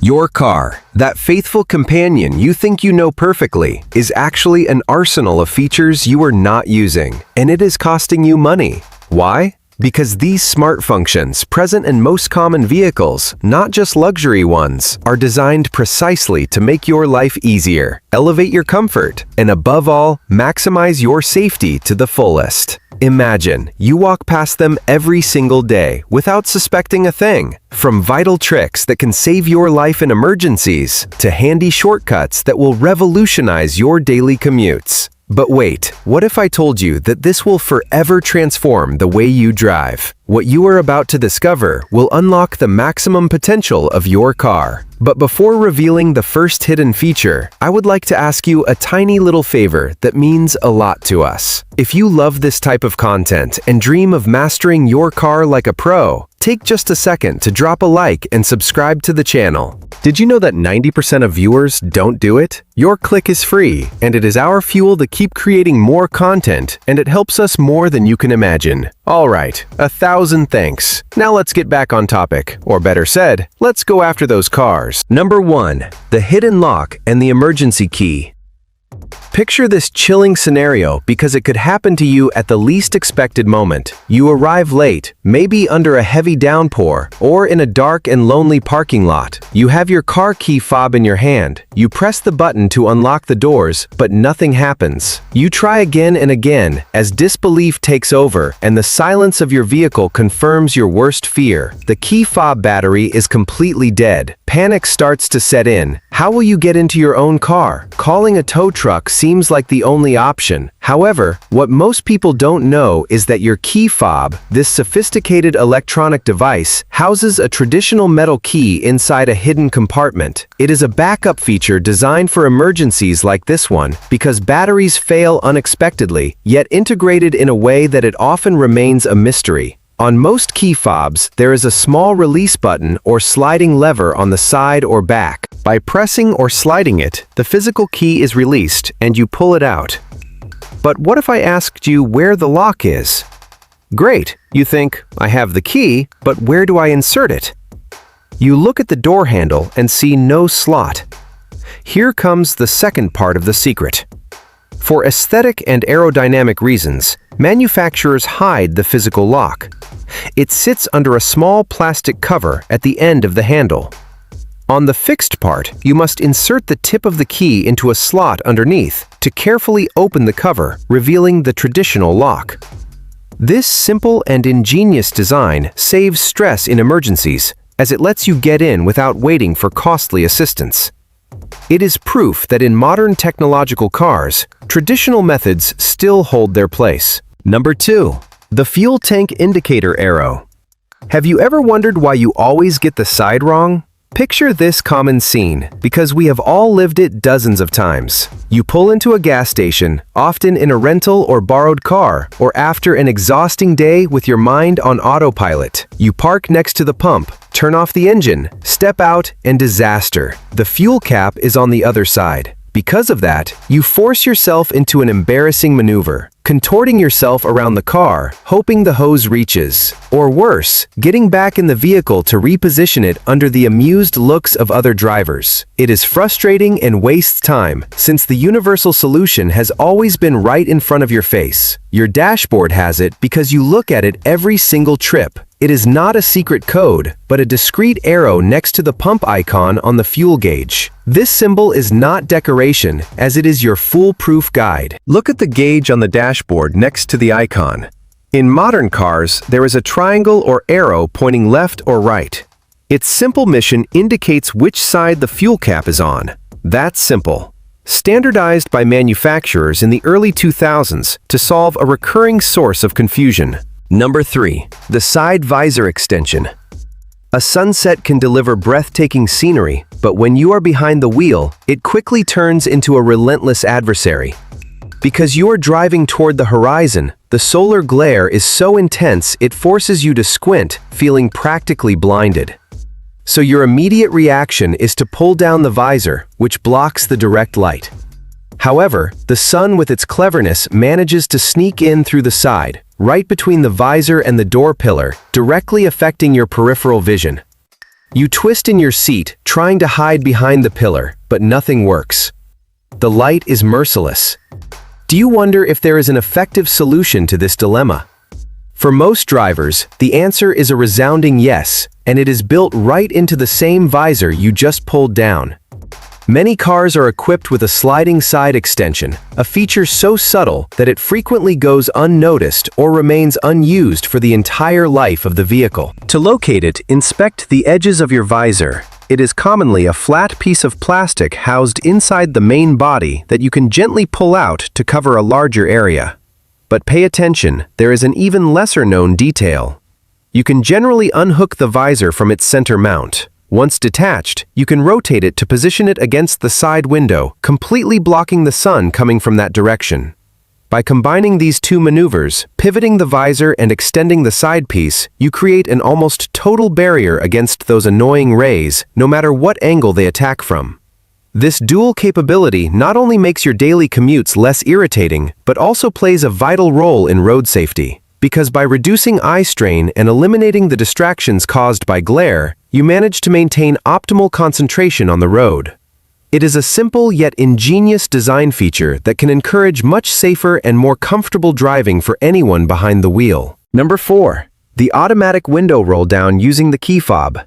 Your car, that faithful companion you think you know perfectly, is actually an arsenal of features you are not using, and it is costing you money. Why? Because these smart functions, present in most common vehicles, not just luxury ones, are designed precisely to make your life easier, elevate your comfort, and above all, maximize your safety to the fullest. Imagine you walk past them every single day without suspecting a thing. From vital tricks that can save your life in emergencies to handy shortcuts that will revolutionize your daily commutes. But wait, what if I told you that this will forever transform the way you drive? What you are about to discover will unlock the maximum potential of your car. But before revealing the first hidden feature, I would like to ask you a tiny little favor that means a lot to us. If you love this type of content and dream of mastering your car like a pro, take just a second to drop a like and subscribe to the channel. Did you know that 90% of viewers don't do it? Your click is free, and it is our fuel to keep creating more content, and it helps us more than you can imagine. Alright, 1,000 thanks. Now let's get back on topic, or better said, let's go after those cars. Number 1. The hidden lock and the emergency key. Picture this chilling scenario because it could happen to you at the least expected moment. You arrive late, maybe under a heavy downpour, or in a dark and lonely parking lot. You have your car key fob in your hand. You press the button to unlock the doors, but nothing happens. You try again and again as disbelief takes over and the silence of your vehicle confirms your worst fear. The key fob battery is completely dead. Panic starts to set in. How will you get into your own car? Calling a tow truck seems like the only option. However, what most people don't know is that your key fob, this sophisticated electronic device, houses a traditional metal key inside a hidden compartment. It is a backup feature designed for emergencies like this one because batteries fail unexpectedly, yet integrated in a way that it often remains a mystery. On most key fobs, there is a small release button or sliding lever on the side or back. By pressing or sliding it, the physical key is released and you pull it out. But what if I asked you where the lock is? Great, you think, I have the key, but where do I insert it? You look at the door handle and see no slot. Here comes the second part of the secret. For aesthetic and aerodynamic reasons, manufacturers hide the physical lock. It sits under a small plastic cover at the end of the handle. On the fixed part, you must insert the tip of the key into a slot underneath to carefully open the cover, revealing the traditional lock. This simple and ingenious design saves stress in emergencies, as it lets you get in without waiting for costly assistance. It is proof that in modern technological cars, traditional methods still hold their place. Number 2. The fuel tank indicator arrow. Have you ever wondered why you always get the side wrong? Picture this common scene, because we have all lived it dozens of times. You pull into a gas station, often in a rental or borrowed car, or after an exhausting day with your mind on autopilot. You park next to the pump, turn off the engine, step out, and disaster. The fuel cap is on the other side. Because of that, you force yourself into an embarrassing maneuver, contorting yourself around the car, hoping the hose reaches. Or worse, getting back in the vehicle to reposition it under the amused looks of other drivers. It is frustrating and wastes time, since the universal solution has always been right in front of your face. Your dashboard has it because you look at it every single trip. It is not a secret code, but a discrete arrow next to the pump icon on the fuel gauge. This symbol is not decoration, as it is your foolproof guide. Look at the gauge on the dashboard next to the icon. In modern cars, there is a triangle or arrow pointing left or right. Its simple mission indicates which side the fuel cap is on. That's simple. Standardized by manufacturers in the early 2000s to solve a recurring source of confusion. Number 3. The side visor extension. A sunset can deliver breathtaking scenery, but when you are behind the wheel, it quickly turns into a relentless adversary. Because you are driving toward the horizon, the solar glare is so intense it forces you to squint, feeling practically blinded. So your immediate reaction is to pull down the visor, which blocks the direct light. However, the sun with its cleverness manages to sneak in through the side, right between the visor and the door pillar, directly affecting your peripheral vision. You twist in your seat, trying to hide behind the pillar, but nothing works. The light is merciless. Do you wonder if there is an effective solution to this dilemma? For most drivers, the answer is a resounding yes, and it is built right into the same visor you just pulled down. Many cars are equipped with a sliding side extension, a feature so subtle that it frequently goes unnoticed or remains unused for the entire life of the vehicle. To locate it, inspect the edges of your visor. It is commonly a flat piece of plastic housed inside the main body that you can gently pull out to cover a larger area. But pay attention, there is an even lesser-known detail. You can generally unhook the visor from its center mount. Once detached, you can rotate it to position it against the side window, completely blocking the sun coming from that direction. By combining these two maneuvers, pivoting the visor and extending the side piece, you create an almost total barrier against those annoying rays, no matter what angle they attack from. This dual capability not only makes your daily commutes less irritating, but also plays a vital role in road safety. Because by reducing eye strain and eliminating the distractions caused by glare, you manage to maintain optimal concentration on the road. It is a simple yet ingenious design feature that can encourage much safer and more comfortable driving for anyone behind the wheel. Number 4. The automatic window roll down using the key fob.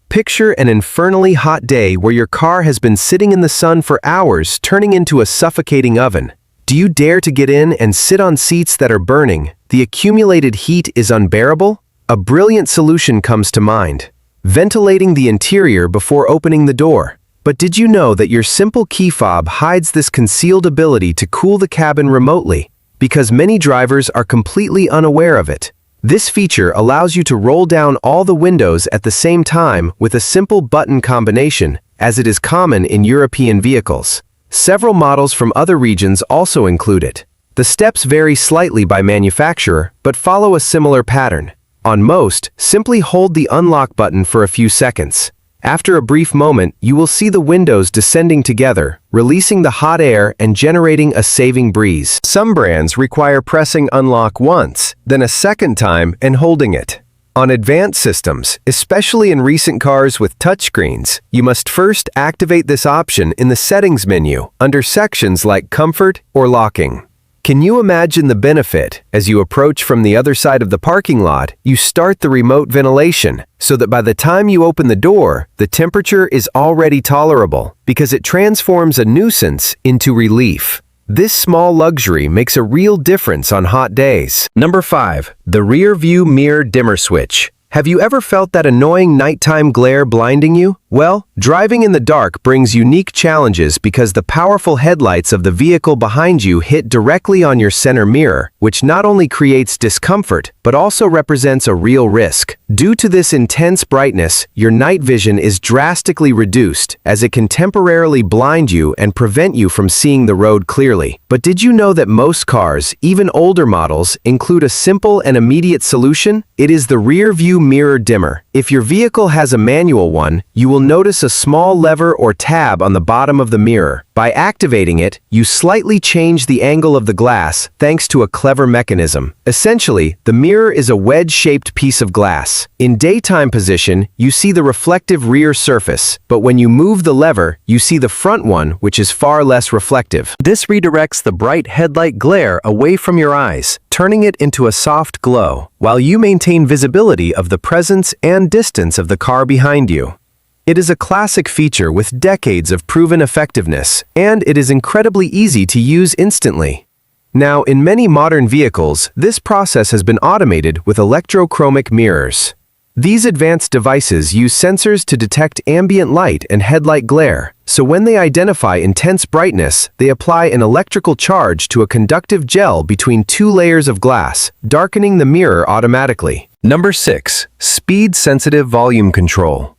Picture an infernally hot day where your car has been sitting in the sun for hours, turning into a suffocating oven. Do you dare to get in and sit on seats that are burning? The accumulated heat is unbearable? A brilliant solution comes to mind: ventilating the interior before opening the door. But did you know that your simple key fob hides this concealed ability to cool the cabin remotely? Because many drivers are completely unaware of it. This feature allows you to roll down all the windows at the same time with a simple button combination, as it is common in European vehicles. Several models from other regions also include it. The steps vary slightly by manufacturer, but follow a similar pattern. On most, simply hold the unlock button for a few seconds. After a brief moment, you will see the windows descending together, releasing the hot air and generating a saving breeze. Some brands require pressing unlock once, then a second time and holding it. On advanced systems, especially in recent cars with touchscreens, you must first activate this option in the settings menu under sections like comfort or locking. Can you imagine the benefit? As you approach from the other side of the parking lot, you start the remote ventilation, so that by the time you open the door, the temperature is already tolerable, because it transforms a nuisance into relief. This small luxury makes a real difference on hot days. Number 5. The rear view mirror dimmer switch. Have you ever felt that annoying nighttime glare blinding you? Well, driving in the dark brings unique challenges because the powerful headlights of the vehicle behind you hit directly on your center mirror, which not only creates discomfort, but also represents a real risk. Due to this intense brightness, your night vision is drastically reduced, as it can temporarily blind you and prevent you from seeing the road clearly. But did you know that most cars, even older models, include a simple and immediate solution? It is the rear view mirror dimmer. If your vehicle has a manual one, you will notice a small lever or tab on the bottom of the mirror. By activating it, you slightly change the angle of the glass thanks to a clever mechanism. Essentially, the mirror is a wedge-shaped piece of glass. In daytime position, you see the reflective rear surface, but when you move the lever, you see the front one, which is far less reflective. This redirects the bright headlight glare away from your eyes, turning it into a soft glow, while you maintain visibility of the presence and distance of the car behind you. It is a classic feature with decades of proven effectiveness, and it is incredibly easy to use instantly. Now, in many modern vehicles, this process has been automated with electrochromic mirrors. These advanced devices use sensors to detect ambient light and headlight glare, so when they identify intense brightness, they apply an electrical charge to a conductive gel between two layers of glass, darkening the mirror automatically. Number 6. Speed-sensitive volume control.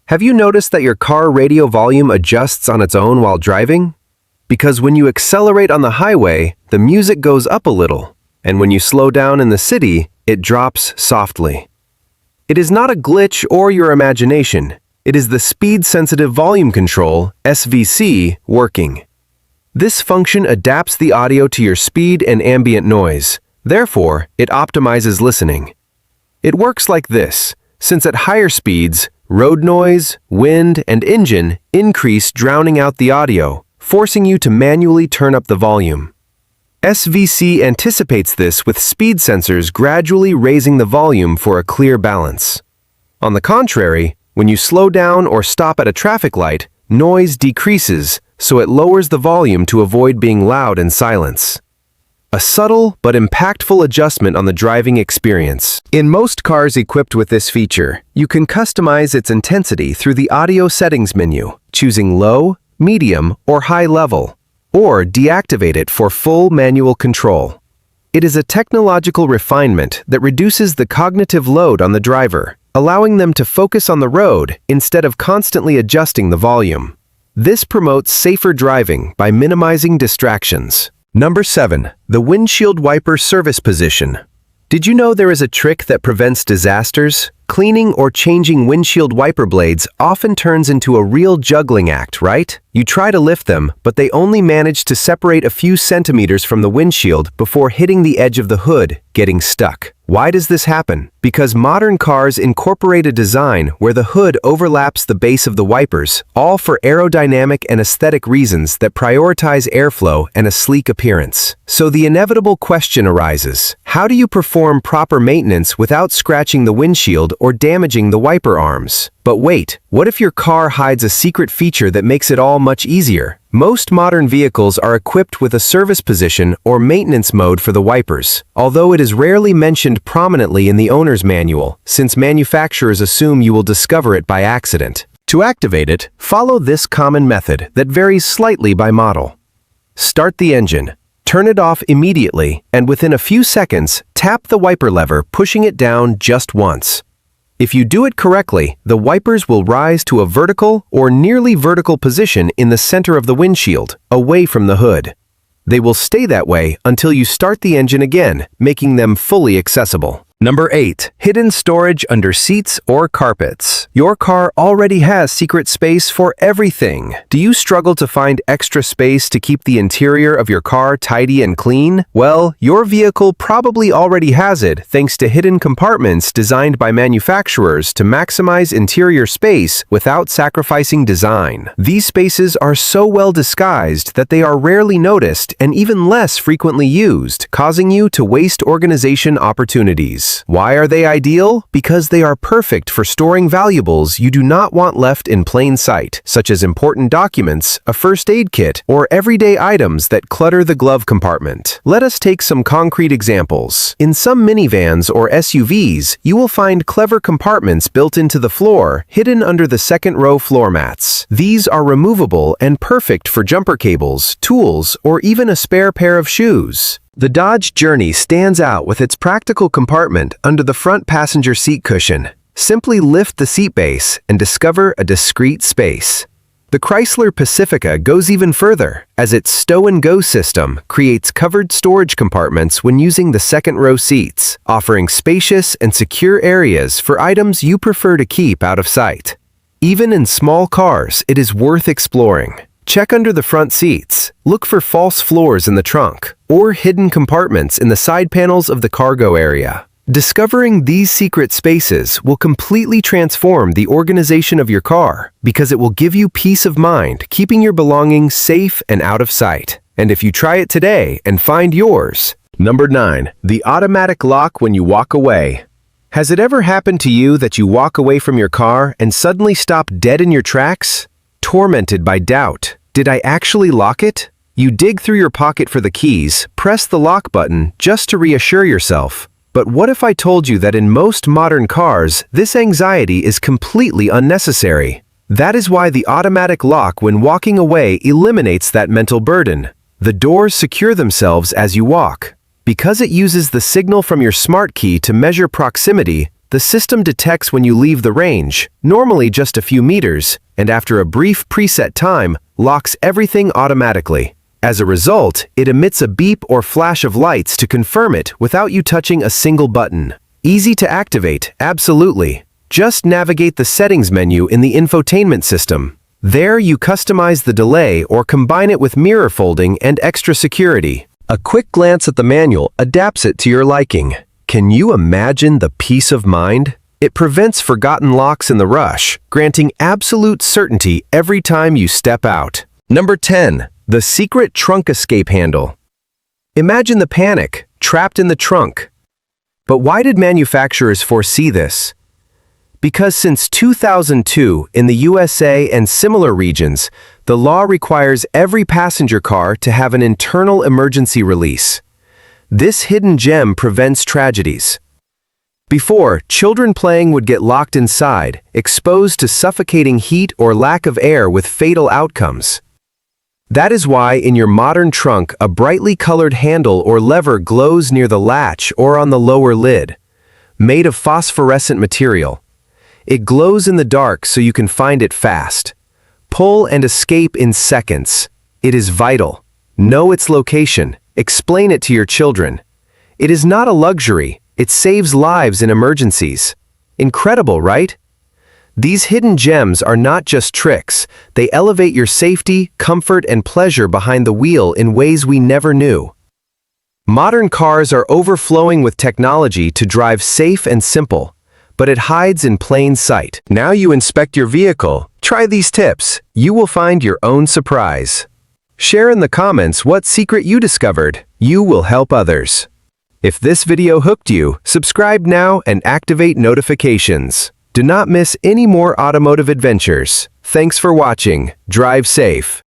Have you noticed that your car radio volume adjusts on its own while driving? Because when you accelerate on the highway, the music goes up a little, and when you slow down in the city, it drops softly. It is not a glitch or your imagination. It is the speed-sensitive volume control, SVC, working. This function adapts the audio to your speed and ambient noise. Therefore, it optimizes listening. It works like this. Since at higher speeds, road noise, wind, and engine increase, drowning out the audio, forcing you to manually turn up the volume. SVC anticipates this with speed sensors gradually raising the volume for a clear balance. On the contrary, when you slow down or stop at a traffic light, noise decreases, so it lowers the volume to avoid being loud in silence. A subtle but impactful adjustment on the driving experience. In most cars equipped with this feature, you can customize its intensity through the audio settings menu, choosing low, medium, or high level, or deactivate it for full manual control. It is a technological refinement that reduces the cognitive load on the driver, allowing them to focus on the road instead of constantly adjusting the volume. This promotes safer driving by minimizing distractions. Number 7. The windshield wiper service position. Did you know there is a trick that prevents disasters? Cleaning or changing windshield wiper blades often turns into a real juggling act, right? You try to lift them, but they only manage to separate a few centimeters from the windshield before hitting the edge of the hood, getting stuck. Why does this happen? Because modern cars incorporate a design where the hood overlaps the base of the wipers, all for aerodynamic and aesthetic reasons that prioritize airflow and a sleek appearance. So the inevitable question arises: how do you perform proper maintenance without scratching the windshield or damaging the wiper arms? But wait, what if your car hides a secret feature that makes it all much easier? Most modern vehicles are equipped with a service position or maintenance mode for the wipers, although it is rarely mentioned prominently in the owner's manual, since manufacturers assume you will discover it by accident. To activate it, follow this common method that varies slightly by model. Start the engine, turn it off immediately, and within a few seconds, tap the wiper lever, pushing it down just once. If you do it correctly, the wipers will rise to a vertical or nearly vertical position in the center of the windshield, away from the hood. They will stay that way until you start the engine again, making them fully accessible. Number 8. Hidden storage under seats or carpets. Your car already has secret space for everything. Do you struggle to find extra space to keep the interior of your car tidy and clean? Well, your vehicle probably already has it thanks to hidden compartments designed by manufacturers to maximize interior space without sacrificing design. These spaces are so well disguised that they are rarely noticed and even less frequently used, causing you to waste organization opportunities. Why are they ideal? Because they are perfect for storing valuables you do not want left in plain sight, such as important documents, a first aid kit, or everyday items that clutter the glove compartment. Let us take some concrete examples. In some minivans or SUVs, you will find clever compartments built into the floor, hidden under the second row floor mats. These are removable and perfect for jumper cables, tools, or even a spare pair of shoes. The Dodge Journey stands out with its practical compartment under the front passenger seat cushion. Simply lift the seat base and discover a discreet space. The Chrysler Pacifica goes even further, as its stow-and-go system creates covered storage compartments when using the second-row seats, offering spacious and secure areas for items you prefer to keep out of sight. Even in small cars, it is worth exploring. Check under the front seats, look for false floors in the trunk, or hidden compartments in the side panels of the cargo area. Discovering these secret spaces will completely transform the organization of your car because it will give you peace of mind, keeping your belongings safe and out of sight. And if you try it today and find yours. Number 9. The automatic lock when you walk away. Has it ever happened to you that you walk away from your car and suddenly stop dead in your tracks? Tormented by doubt. Did I actually lock it? You dig through your pocket for the keys, press the lock button just to reassure yourself. But what if I told you that in most modern cars, this anxiety is completely unnecessary? That is why the automatic lock when walking away eliminates that mental burden. The doors secure themselves as you walk. Because it uses the signal from your smart key to measure proximity, the system detects when you leave the range, normally just a few meters, and after a brief preset time, locks everything automatically. As a result, it emits a beep or flash of lights to confirm it without you touching a single button. Easy to activate, absolutely. Just navigate the settings menu in the infotainment system. There you customize the delay or combine it with mirror folding and extra security. A quick glance at the manual adapts it to your liking. Can you imagine the peace of mind? It prevents forgotten locks in the rush, granting absolute certainty every time you step out. Number 10. The secret trunk escape handle. Imagine the panic, trapped in the trunk. But why did manufacturers foresee this? Because since 2002, in the USA and similar regions, the law requires every passenger car to have an internal emergency release. This hidden gem prevents tragedies. Before, children playing would get locked inside, exposed to suffocating heat or lack of air with fatal outcomes. That is why in your modern trunk, a brightly colored handle or lever glows near the latch or on the lower lid. Made of phosphorescent material. It glows in the dark so you can find it fast. Pull and escape in seconds. It is vital. Know its location. Explain it to your children. It is not a luxury. It saves lives in emergencies. Incredible, right? These hidden gems are not just tricks. They elevate your safety, comfort, and pleasure behind the wheel in ways we never knew. Modern cars are overflowing with technology to drive safe and simple, but it hides in plain sight. Now you inspect your vehicle. Try these tips. You will find your own surprise. Share in the comments what secret you discovered. You will help others. If this video hooked you, subscribe now and activate notifications. Do not miss any more automotive adventures. Thanks for watching. Drive safe.